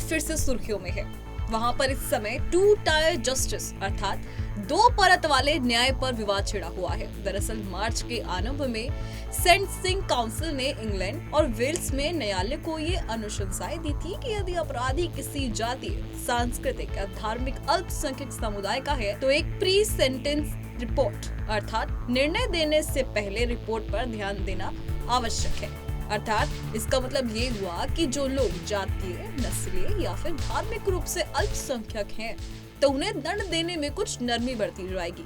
फिर से सुर्खियों में है। वहां पर इस समय 2 टायर जस्टिस अर्थात 2 परत वाले न्याय पर विवाद छिड़ा हुआ है। दरअसल मार्च के आरंभ में सेंटेंसिंग काउंसिल ने इंग्लैंड और वेल्स में न्यायालय को ये अनुशंसाएं दी थी कि यदि अपराधी किसी जातीय, सांस्कृतिक या धार्मिक अल्पसंख्यक समुदाय का है तो एक प्री सेंटेंस रिपोर्ट अर्थात निर्णय देने से पहले रिपोर्ट पर ध्यान देना आवश्यक है। अर्थात इसका मतलब ये हुआ कि जो लोग जातीय, नस्लीय या फिर धार्मिक रूप से अल्पसंख्यक हैं तो उन्हें दंड देने में कुछ नरमी बरती जाएगी।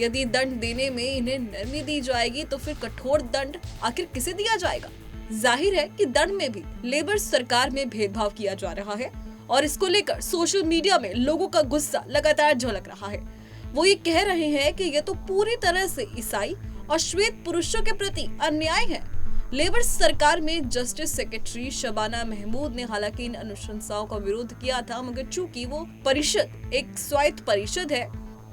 यदि दंड देने में इन्हें नरमी दी जाएगी तो फिर कठोर दंड आखिर किसे दिया जाएगा? जाहिर है कि दंड में भी लेबर सरकार में भेदभाव किया जा रहा है और इसको लेकर सोशल मीडिया में लोगों का गुस्सा लगातार झलक रहा है। वो ये कह रहे हैं कि ये तो पूरी तरह से ईसाई और श्वेत पुरुषों के प्रति अन्याय है। लेबर सरकार में जस्टिस सेक्रेटरी शबाना महमूद ने हालांकि इन अनुशंसाओं का विरोध किया था, मगर चूंकि वो परिषद एक स्वायत्त परिषद है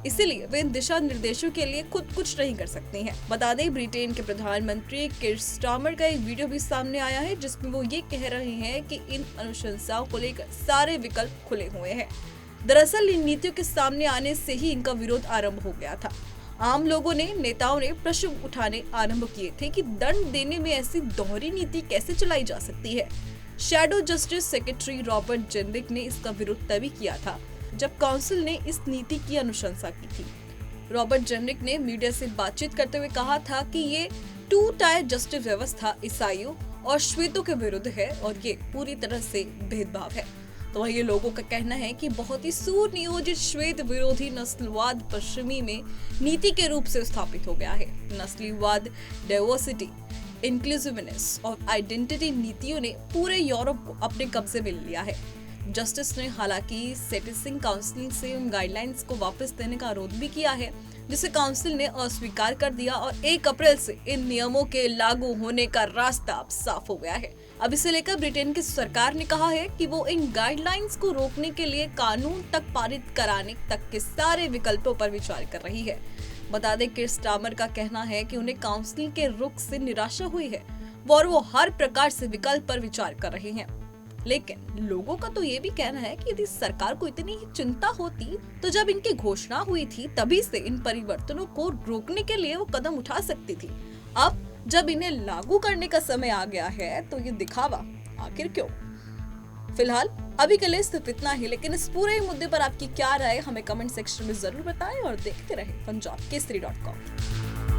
इसीलिए वे इन दिशा निर्देशों के लिए खुद कुछ नहीं कर सकती हैं। बता दें, ब्रिटेन के प्रधानमंत्री किर स्टारमर का एक वीडियो भी सामने आया है जिसमें वो ये कह रहे हैं कि इन अनुशंसाओं को लेकर सारे विकल्प खुले हुए हैं। दरअसल इन नीतियों के सामने आने से ही इनका विरोध आरंभ हो गया था। आम लोगों ने, नेताओं ने प्रश्न उठाने आरंभ किए थे कि दंड देने में ऐसी दोहरी नीति कैसे चलाई जा सकती है। Shadow justice secretary Robert generic ने इसका विरोध तभी किया था जब काउंसिल ने इस नीति की अनुशंसा की थी। रॉबर्ट जेनरिक ने मीडिया से बातचीत करते हुए कहा था कि ये 2 टायर जस्टिस व्यवस्था ईसाइयों और श्वेतों के विरुद्ध है और ये पूरी तरह से भेदभाव है। तो वही लोगों का कहना है कि बहुत ही सुनियोजित श्वेत विरोधी नस्लवाद पश्चिमी में नीति के रूप से स्थापित हो गया है। नस्लीवाद, डाइवर्सिटी, इंक्लूसिवनेस और आइडेंटिटी नीतियों ने पूरे यूरोप को अपने कब्जे में लिया है। जस्टिस ने हालांकि सेंटेंसिंग काउंसिल से उन गाइडलाइंस को वापस देने का अनुरोध भी किया है जिसे काउंसिल ने अस्वीकार कर दिया और 1 अप्रैल से इन नियमों के लागू होने का रास्ता अब साफ हो गया है। अब इसे लेकर ब्रिटेन की सरकार ने कहा है कि वो इन गाइडलाइंस को रोकने के लिए कानून तक पारित कराने तक के सारे विकल्पों पर विचार कर रही है। बता दें, किर स्टारमर का कहना है कि उन्हें काउंसिल के रुख से निराशा हुई है और वो हर प्रकार से विकल्प पर विचार कर रहे हैं। लेकिन लोगों का तो ये भी कहना है कि यदि सरकार को इतनी ही चिंता होती तो जब इनकी घोषणा हुई थी तभी से इन परिवर्तनों को रोकने के लिए वो कदम उठा सकती थी। अब जब इन्हें लागू करने का समय आ गया है तो ये दिखावा आखिर क्यों? फिलहाल अभी के लिए सिर्फ इतना ही, लेकिन इस पूरे मुद्दे पर आपकी क्या राय हमें कमेंट सेक्शन में जरूर बताएं और देखते रहें पंजाब केसरी.com।